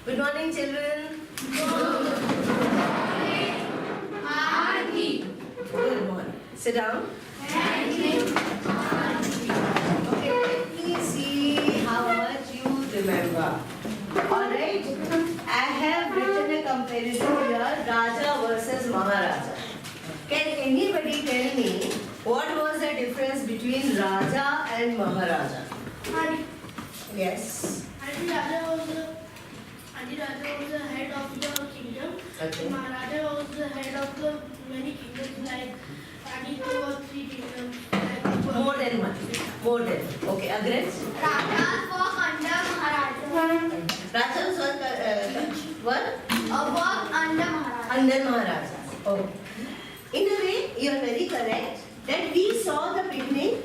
Good morning, children. Auntie. Good morning. Sit down. Thank you. Okay, let me see how much you remember. Alright, I have written a comparison here, Raja versus Maharaja. Can anybody tell me what was the difference between Raja and Maharaja? Auntie. Yes. Auntie Raja was the head of the kingdom. Okay. Maharaja was the head of the many kingdoms, like 2 or 3 kingdoms. More than one. More than. Okay, Agres? Rajas work under Maharaja. Rajas were Work under Maharaja. under Maharaja. Oh. In a way, you are very correct that we saw the beginning.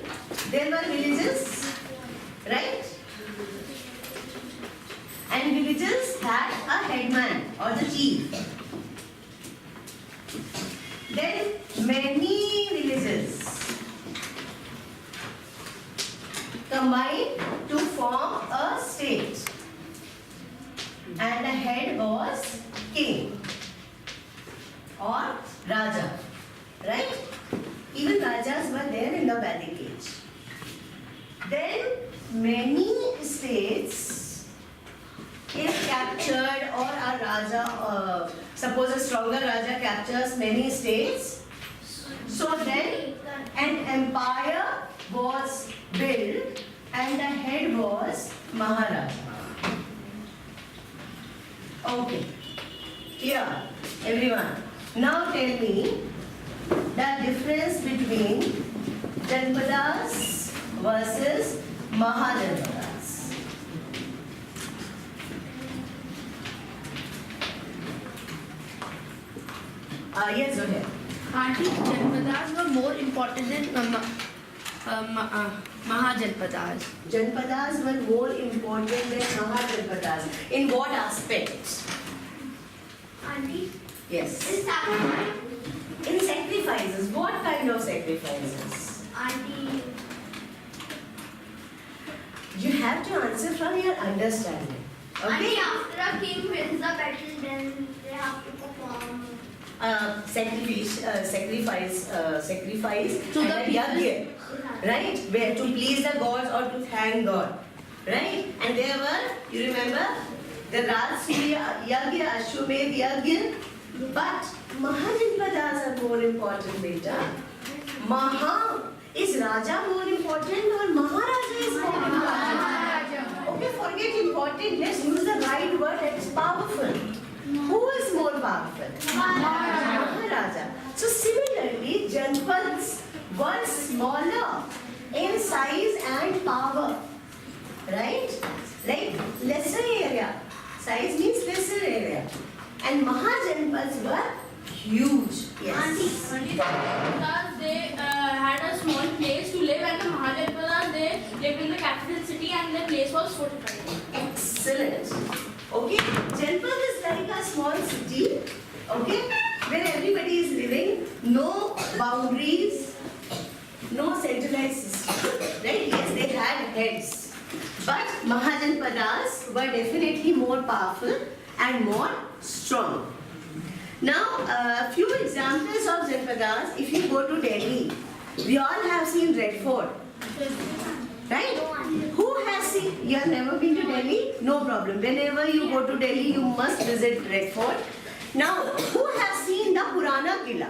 There were villages, right? And villages had a headman or the chief. Then many villages combined to form a state. And the head was king or Raja, right? Even Rajas were there in the Vedic age. Then many states, if captured or a Raja, suppose a stronger Raja captures many states, so then an empire was built and the head was Maharaja. Okay, here, everyone. Now tell me the difference between Janpadas versus Mahajanpadas. Yes, go ahead. Auntie, Janpadas were more important than Mahajanpadas. Janpadas were more important than Mahajanpadas. In what aspect? Auntie, Yes. is sacrifice. In sacrifices. What kind of sacrifices? Auntie, You have to answer from your understanding. Okay? after a king wins the battle, then they have to perform. Sacrifice To and the a yajna, right? Where to please the gods or to thank God, right? And there were, you remember, the Rajasuya Yajna, Ashwamedh Yajna, but Mahajanpadas are more important, beta. Maha, is Raja more important or Maharaja is more important? Okay, forget important, let's use the right word, it's powerful. Who is more powerful? Maharaja. So similarly, Janpads were smaller in size and power, right? Like lesser area. Size means lesser area. And Mahajanpads were huge. Yes. Because they had a small place to live, and the Mahajanpadas, they lived in the capital city and the place was fortified. Excellent. Okay, Janpad is like a small city, okay, where everybody is living, no boundaries, no centralized system, right? Yes, they had heads, but Mahajanpadas were definitely more powerful and more strong. Now, a few examples of Janpadas. If you go to Delhi, we all have seen Red Fort. Right? Who has seen? You have never been to Delhi? No problem. Whenever you go to Delhi, you must visit Red Fort. Now, who has seen the Purana Killa?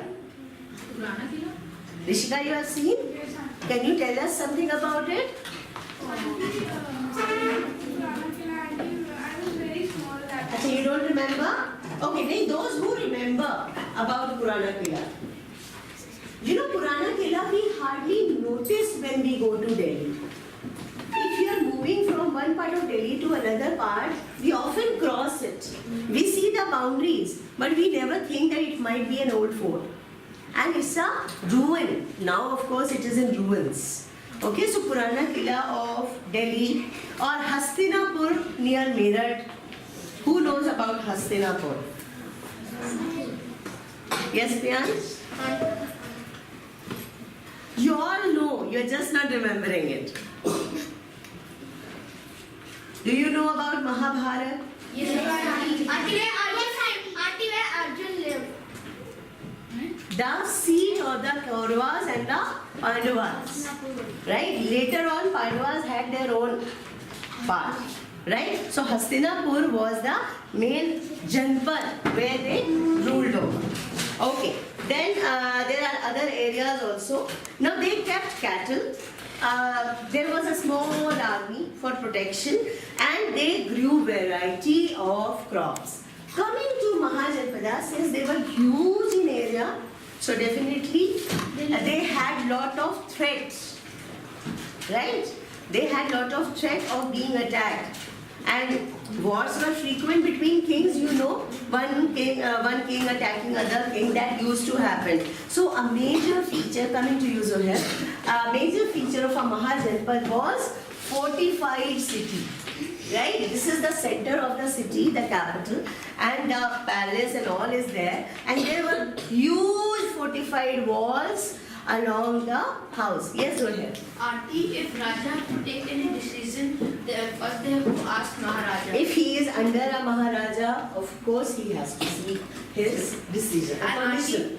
Purana Killa? Rishika, you have seen? Can you tell us something about it? Achha, you don't remember? Okay, those who remember about Purana Killa. You know, Purana Killa we hardly notice when we go to Delhi. If you are moving from one part of Delhi to another part, we often cross it. We see the boundaries, but we never think that it might be an old fort. And it's a ruin. Now, of course, it is in ruins. Okay, so Purana Killa of Delhi or Hastinapur near Meerut. Who knows about Hastinapur? Yes, Priyansh? You all know, you're just not remembering it. Do you know about Mahabharata? Auntie, where Arjun lived? The seat of the Kauravas and the Pandavas. Right? Later on, Pandavas had their own part. Right? So Hastinapur was the main Janpad where they ruled over. Okay. Then there are other areas also. Now they kept cattle. There was a small army for protection and they grew variety of crops. Coming to Mahajanpada, since they were huge in area, so definitely they had lot of threats, right? They had lot of threat of being attacked. And wars were frequent between kings, you know, one king attacking other king, that used to happen. So a major feature, coming to you Zohair, a major feature of a Mahajanpad was fortified city. Right? This is the center of the city, the capital, and the palace and all is there. And there were huge fortified walls along the house. Yes, go ahead. Auntie, if Raja have to take any decision, first they have to ask Maharaja. If he is under a Maharaja, of course he has to seek his decision. And auntie,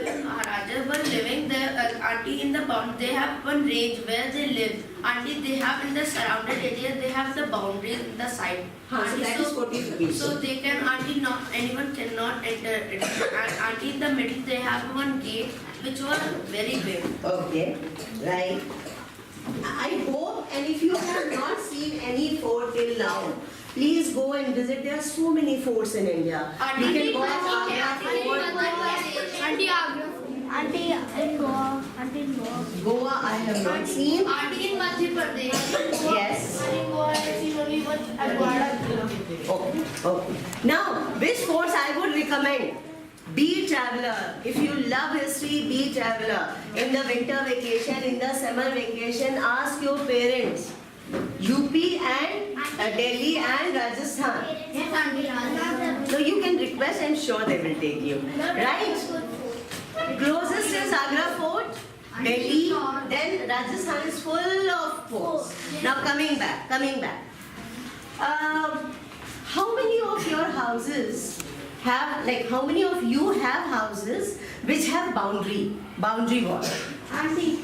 when Maharaja were living there, auntie in the boundary, they have one range where they live. Auntie, they have in the surrounded area, they have the boundaries in the side. So Auntie, that is fortification. so they can, auntie, not anyone cannot enter it. And auntie, in the middle, they have one gate which was very big. Okay, right. I hope, and if you have not seen any fort till now, please go and visit. There are so many forts in India. You can go to Agra Fort. Auntie, Agra. Auntie, in Goa. Auntie, in Goa. Goa I have not seen. Auntie, in Madhya Pradesh. Yes. Auntie, in Goa, I have seen only one Aguada. Okay, okay. Now, which forts I would recommend? Be traveler. If you love history, be traveler. In the winter vacation, in the summer vacation, ask your parents. UP and Delhi and Rajasthan. Yes, Auntie. So you can request and sure they will take you. Right? Closest is Agra Fort, Delhi, then Rajasthan is full of forts. Now coming back. How many of your houses have, like how many of you have houses which have boundary wall? Auntie.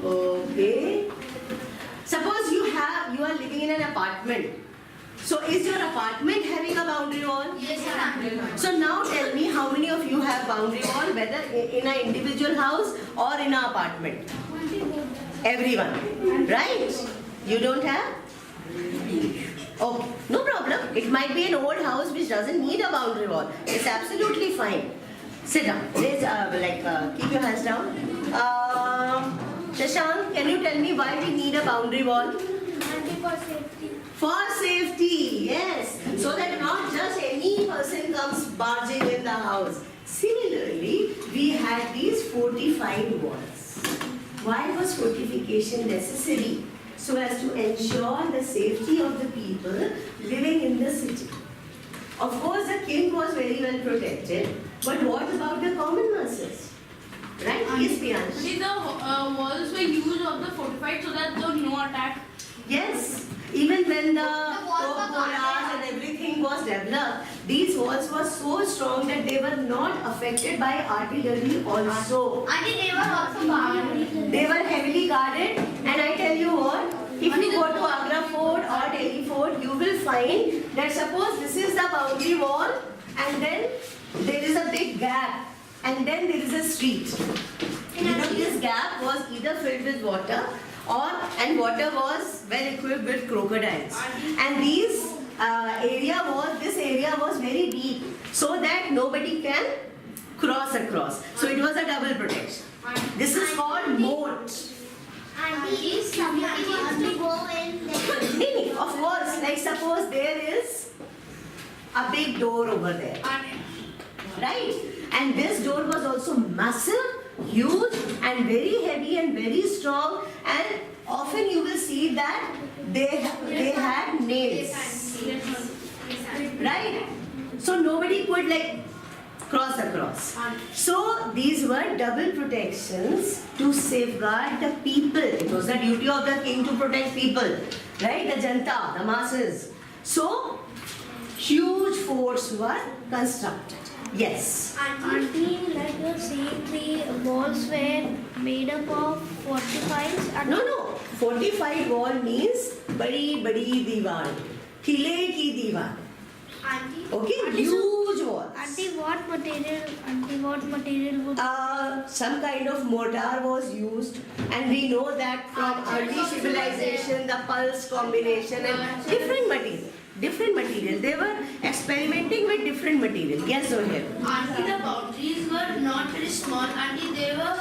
Okay. Suppose you are living in an apartment. So is your apartment having a boundary wall? Yes, auntie. So now tell me how many of you have boundary wall, whether in an individual house or in an apartment? Everyone, right? You don't have? Okay, no problem. It might be an old house which doesn't need a boundary wall. It's absolutely fine. Sit down. Keep your hands down. Shashank, can you tell me why we need a boundary wall? Auntie, for safety. For safety, yes. So that not just any person comes barging in the house. Similarly, we had these fortified walls. Why was fortification necessary? So as to ensure the safety of the people living in the city. Of course, the king was very well protected, but what about the common masses? Right? Yes, Priyansh. See, the walls were used of the fortified so that there was no attack. Yes. Even when the walls were Toporas and everything was developed, these walls were so strong that they were not affected by artillery also. Auntie, they were also guarded. They were heavily guarded, and I tell you what, if you go to Agra Fort or Delhi Fort, you will find that suppose this is the boundary wall and then there is a big gap and then there is a street. This gap was either filled with water and water was well equipped with crocodiles. And this area was very deep so that nobody can cross across. So it was a double protection. This is called moat. Auntie, somebody wants to go in. Of course, like suppose there is a big door over there, right? And this door was also massive, huge and very heavy and very strong, and often you will see that they had nails, right? So nobody could like cross across. So these were double protections to safeguard the people. It was the duty of the king to protect people, right? The janta, the masses. So, huge forts were constructed. Yes. Auntie, like you're saying, the walls were made up of fortifieds. And No. Fortified wall means badi diwar. Kile ki diwar. Auntie, Okay, huge walls. Auntie, what material would? Some kind of mortar was used, and we know that from early civilization, the pulse combination and different material. They were experimenting with different material. Yes, Zohair. Auntie, the boundaries were not very small. Auntie, they were.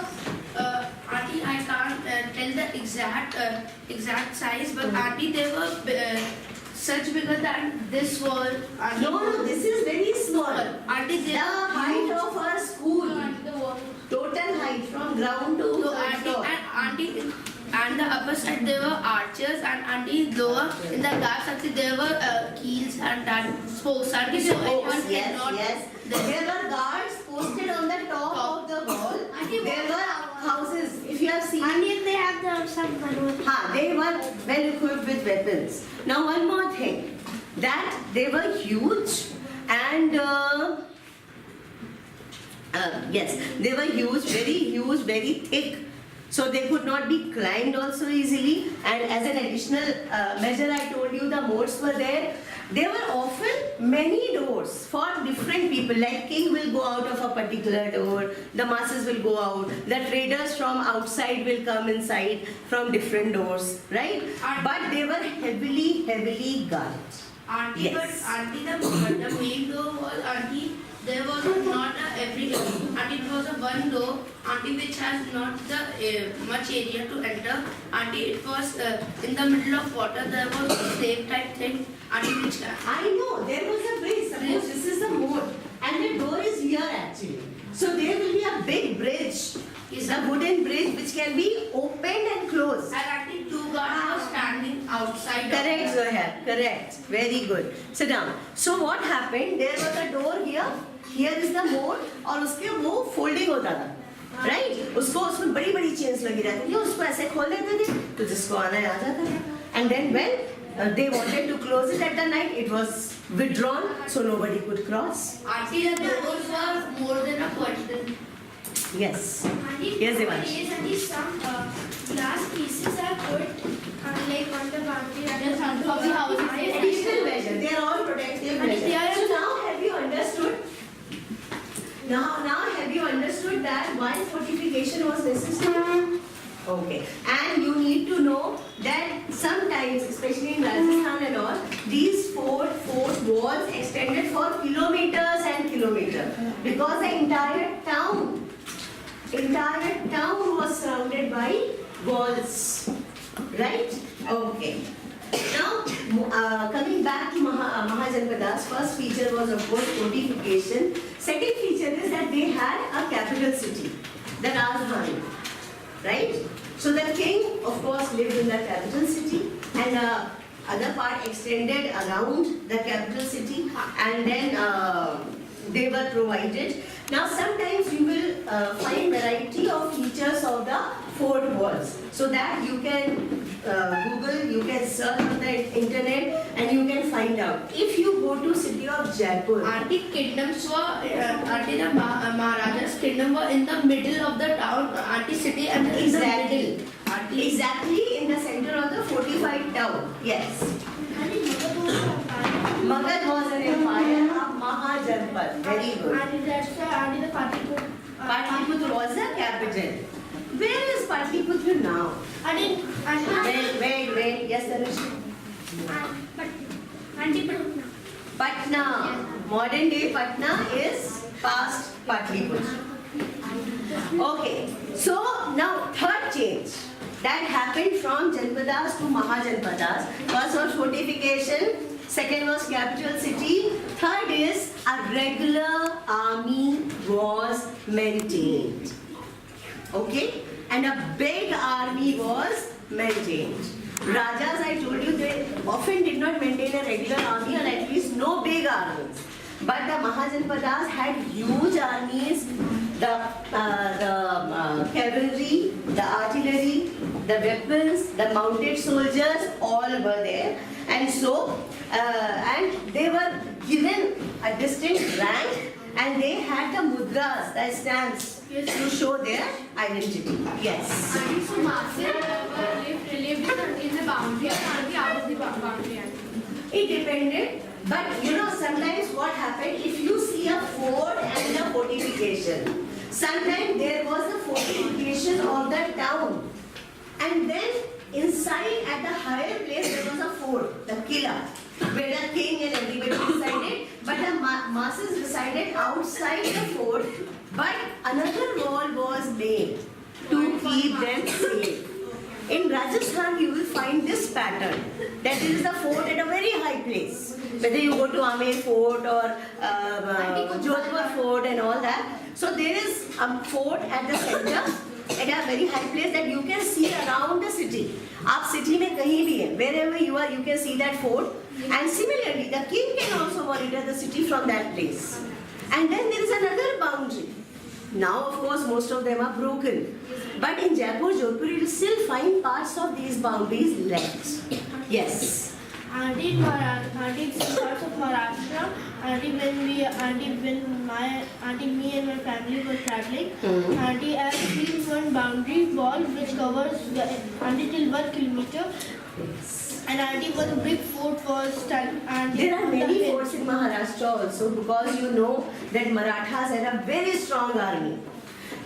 Auntie, I can't tell the exact size, but Auntie, they were such bigger than this wall. Auntie, No, this is very small. Auntie, they The height of our school, total height from ground to So third floor. auntie, and the upper side there were arches, and auntie lower in the gap section there were keels and that spokes. Auntie, so anyone cannot. Yes. There were guards posted on the top of the wall. There were houses. If you have seen, Auntie, they have some balloons. they were well equipped with weapons. Now one more thing, that they were huge and yes, they were huge, very thick. So they could not be climbed also easily. And as an additional measure, I told you the moats were there. There were often many doors for different people. Like king will go out of a particular door, the masses will go out, the traders from outside will come inside from different doors, right? But they were heavily guarded. Auntie, Yes. but auntie, the main door was auntie. There was not every door. Auntie, it was a one door. Auntie, which has not the much area to enter. Auntie, it was in the middle of water. There was a safe type thing. Auntie, which I know, there was a bridge. Suppose this is the moat and the door is here actually. So there will be a big bridge. It's a wooden bridge which can be opened and closed. and auntie, two guards were standing outside. Correct, Zohair. Correct. Very good. Sit down. So what happened? There was a door here. Here is the moat और उसके वो folding होता था, right? उसको उसमें बड़ी chains लगी रहती थी. उसको ऐसे खोल देते थे तो जिसको आना है आ जाता था. And then when they wanted to close it at the night, it was withdrawn so nobody could cross. Auntie, the doors were more than a curtain. Yes. Auntie, Yes, Devansh. nowadays, Auntie, some glass pieces are put like on the boundary. Yes, Auntie, of the house. Additional measures. They are all protective measures. So now have you understood? Now have you understood that why fortification was necessary? Okay. And you need to know that sometimes, especially in Rajasthan and all, these fort walls extended for kilometers and kilometers because the entire town was surrounded by walls. Right? Okay. Now, coming back to Mahajanpadas, first feature was of course fortification. Second feature is that they had a capital city, the Rajdhani, right? So the king, of course, lived in the capital city, and the other part extended around the capital city, and then they were provided. Now, sometimes you will find variety of features of the fort walls, so that you can Google, you can search on the internet, and you can find out. If you go to city of Jaipur, Auntie, kingdoms were, auntie, the Maharaja's kingdom were in the middle of the town, auntie, city, and in the middle. Auntie, exactly in the center of the fortified town. Yes. Magad was an empire of Mahajanpad. Very good. And that's why Auntie, the Patliputra was the capital. Where is Patliputra now? Wait. Yes, Dhanush. Patna. Modern day Patna is past Patliputra. Okay. So now third change that happened from Janpadas to Mahajanpadas. First was fortification. Second was capital city. Third is a regular army was maintained. Okay? And a big army was maintained. Rajas, I told you, they often did not maintain a regular army or at least no big armies. But the Mahajanpadas had huge armies, the cavalry, the artillery, the weapons, the mounted soldiers, all were there. And so, and they were given a distinct rank, and they had the mudras, the stamps, to show their identity. Yes. And so masses lived in the boundary and the out of the boundary. It depended, but you know, sometimes what happened, if you see a fort and a fortification, sometimes there was a fortification of the town, and then inside at the higher place there was a fort, the killa, where the king and everybody resided, but the masses resided outside the fort, but another wall was made to keep them safe. In Rajasthan, you will find this pattern, that is the fort at a very high place. Whether you go to Amer Fort or Jodhpur Fort and all that. So there is a fort at the center, at a very high place that you can see around the city. आप city में कहीं भी है, wherever you are, you can see that fort. And similarly, the king can also monitor the city from that place. And then there is another boundary. Now, of course, most of them are broken. But in Jaipur, Jodhpur, you will still find parts of these boundaries left. Yes. Auntie, some parts of Maharashtra, when me and my family were traveling, auntie has seen one boundary wall which covers till 1 kilometer. And auntie, one big fort was standing. There are many forts in Maharashtra also, because you know that Marathas had a very strong army.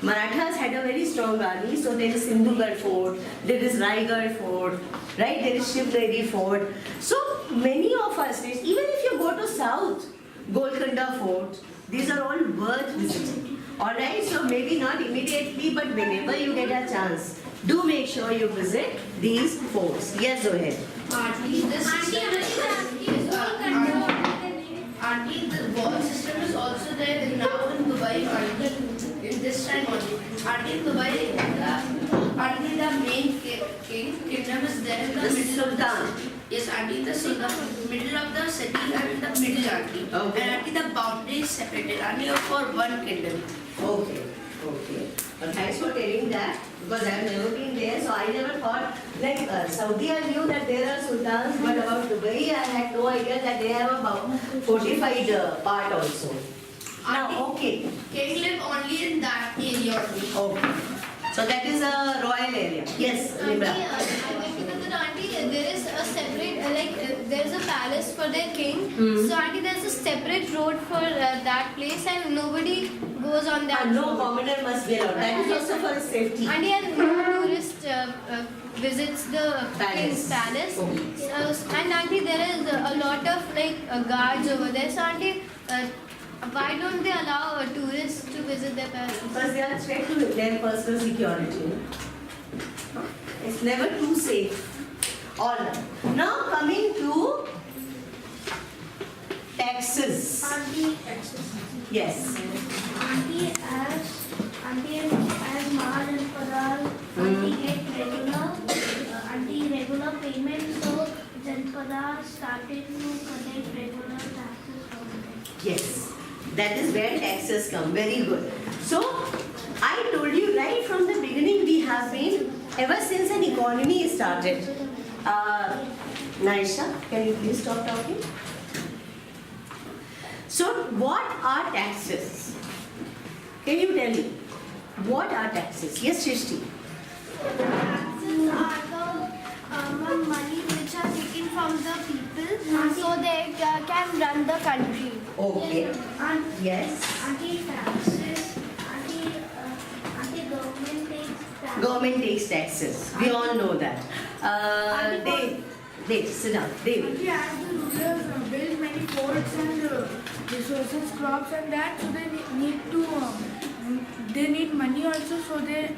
Marathas had a very strong army, so there is Sindhugarh Fort, there is Raigad Fort, right? There is Shivneri Fort. So many of our states, even if you go to south, Golconda Fort, these are all worth visiting. Alright, so maybe not immediately, but whenever you get a chance, do make sure you visit these forts. Yes, go ahead. Auntie, the wall system is also there now in Dubai, auntie, in this time only. Auntie, in Dubai, the main kingdom is there in the middle of the city. Yes, auntie, the middle of the city and in the middle, auntie. Okay. And auntie, the boundary is separated, only for one kingdom. Okay, okay. But thanks for telling that, because I have never been there, so I never thought, like Saudi I knew that there are sultans, but about Dubai I had no idea that they have a fortified part also. Now, okay. King live only in that area only. Okay. So that is a royal area. Yes, Libra. Auntie, there is a separate, there is a palace for their king. So auntie, there is a separate road for that place, and nobody goes on that And no road. commoner must be allowed. That is also for safety. Auntie, and no tourist visits the king's palace. And auntie, there is a lot of guards over there. So auntie, why don't they allow tourists to visit their palace? Because they are threat to their personal security. It's never too safe. Alright. Now coming to taxes. Auntie, Yes. Auntie, as Maharaja, auntie get regular payments, so Janpada started to collect regular taxes from them. Yes. That is where taxes come. Very good. So I told you right from the beginning we have been, ever since an economy started. Naisha, can you please stop talking? So what are taxes? Can you tell me? What are taxes? Yes, Shrishti. Taxes are the money which are taken from the people so they can run the country. Okay. Yes. Taxes, government takes taxes. Government takes taxes. We all know that. Dave, sit down. Dave. Auntie, as the rulers build many forts and resources, crops and that, so they need money also, so they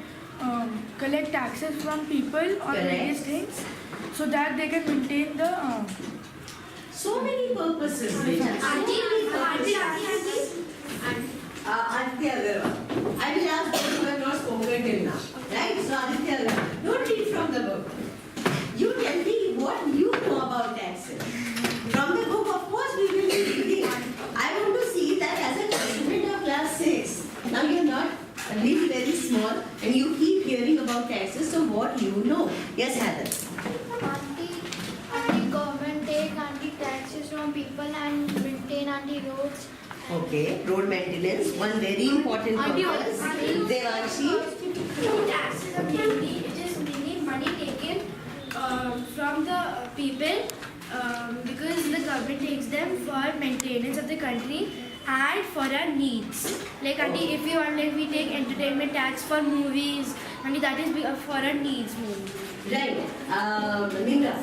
collect taxes from people on various things, so that they can maintain the. So many purposes. Auntie Agarwal. I will ask those who have not spoken till now. Right? So Aditya Agarwal, don't read from the book. You tell me what you know about taxes. From the book, of course, we will be reading. I want to small and you keep hearing about taxes, so what you know? Yes, Heather. Auntie, government take taxes from people and maintain roads. Okay, road maintenance, one very important purpose. Devanshi. Taxes are mainly, it is mainly money taken from the people because the government takes them for maintenance of the country and for our needs. Like auntie, if you want, like we take entertainment tax for movies, auntie, that is for our needs only. Right. Nimra.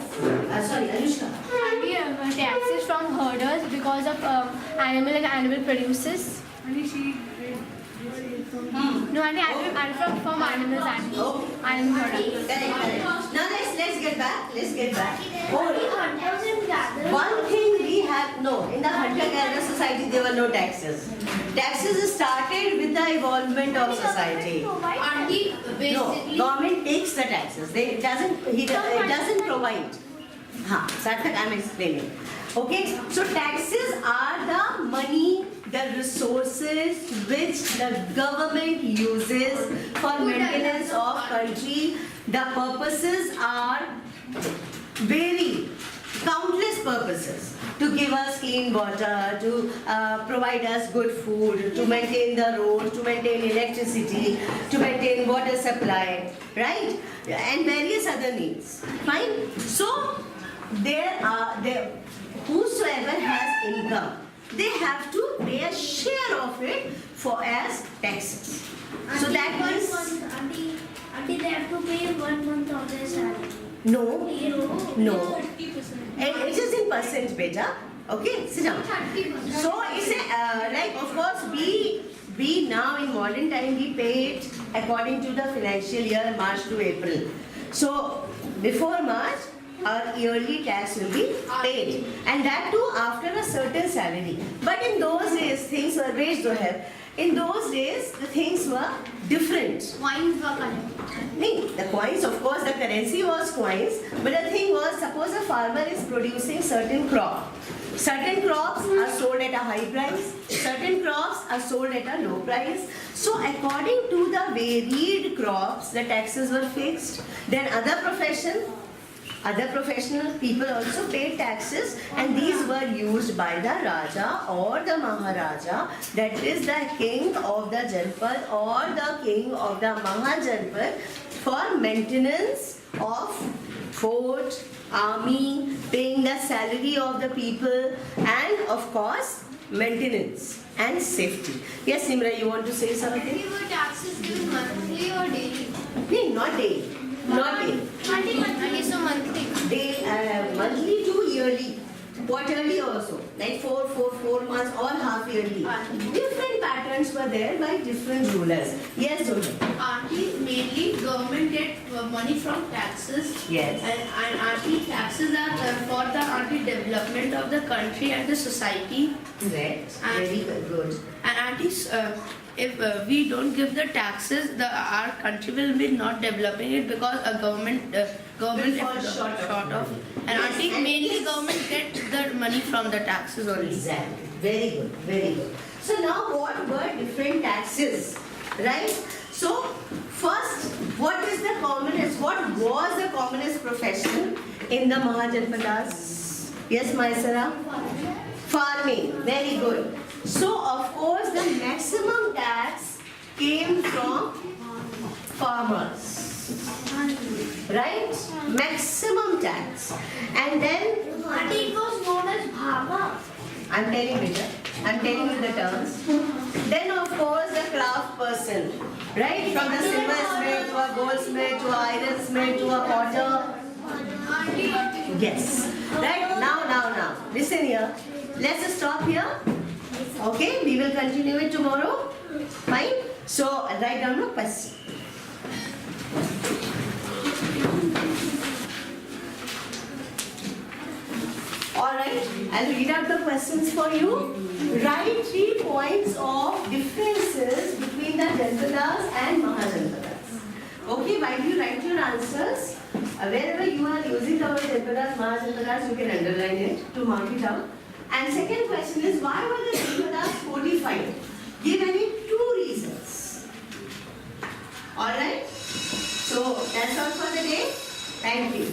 Sorry, Anushka. Auntie, taxes from herders because of animal produces. No, auntie, from animals, auntie. Okay. Animal products. Correct. Now let's get back. Let's get back. Hunters and gatherers. One thing we have, no, in the hunter-gatherer society there were no taxes. Taxes started with the evolvement of society. Auntie, No, basically. government takes the taxes. It doesn't provide. Sarthak, I'm explaining. Okay, so taxes are the money, the resources which the government uses for maintenance of country. The purposes are very countless purposes. To give us clean water, to provide us good food, to maintain the roads, to maintain electricity, to maintain water supply, right? And various other needs. Fine? So, whosoever has income, they have to pay a share of it for as taxes. So that means Auntie, they have to pay 1 month of their salary. no. It It is in percent, beta. Okay, sit down. So it's like of course we now in modern time we pay it according to the financial year March to April. So before March our yearly tax will be paid, and that too after a certain salary. But in those days things were raised to have. In those days the things were different. Coins were collected. The coins, of course, the currency was coins, but the thing was, suppose a farmer is producing certain crop. Certain crops are sold at a high price, certain crops are sold at a low price. So according to the varied crops, the taxes were fixed. Then other professional people also paid taxes, and these were used by the Raja or the Maharaja, that is the king of the Janpad or the king of the Mahajanpad, for maintenance of fort, army, paying the salary of the people, and of course maintenance and safety. Yes, Simra, you want to say something? Were taxes given monthly or daily? No, not daily. Not daily. Auntie, so monthly. Monthly to yearly, quarterly also, like 4 months or half yearly. Different patterns were there by different rulers. Yes, Zohi. Auntie, mainly government get money from taxes. Yes. And auntie, taxes are for the auntie development of the country and the society. Correct. Very good. And aunties, if we don't give the taxes, our country will be not developing it because a government Will fall is short of. And Yes, auntie, and mainly yes. government get the money from the taxes only. Exactly. Very good. Very good. So now what were different taxes? Right? So first, what was the commonest profession in the Mahajanpadas? Yes, Maisara? Farming. Very good. So of course the maximum tax came from farmers. Right? Maximum tax. And then Auntie, it was known as Bhava. I'm telling you the terms. Then of course the craft person, right? From the silversmith to a goldsmith to a ironsmith to a potter. Yes. Right? Now. Listen here. Let's stop here. Okay? We will continue it tomorrow. Fine? So write down the question. Alright, I'll read out the questions for you. Write 3 points of differences between the Janpadas and Mahajanpadas. Okay, while you write your answers, wherever you are using the word Janpadas, Mahajanpadas, you can underline it to mark it out. And second question is, why were the Janpadas codified? Give any 2 reasons. Alright? So that's all for the day. Thank you.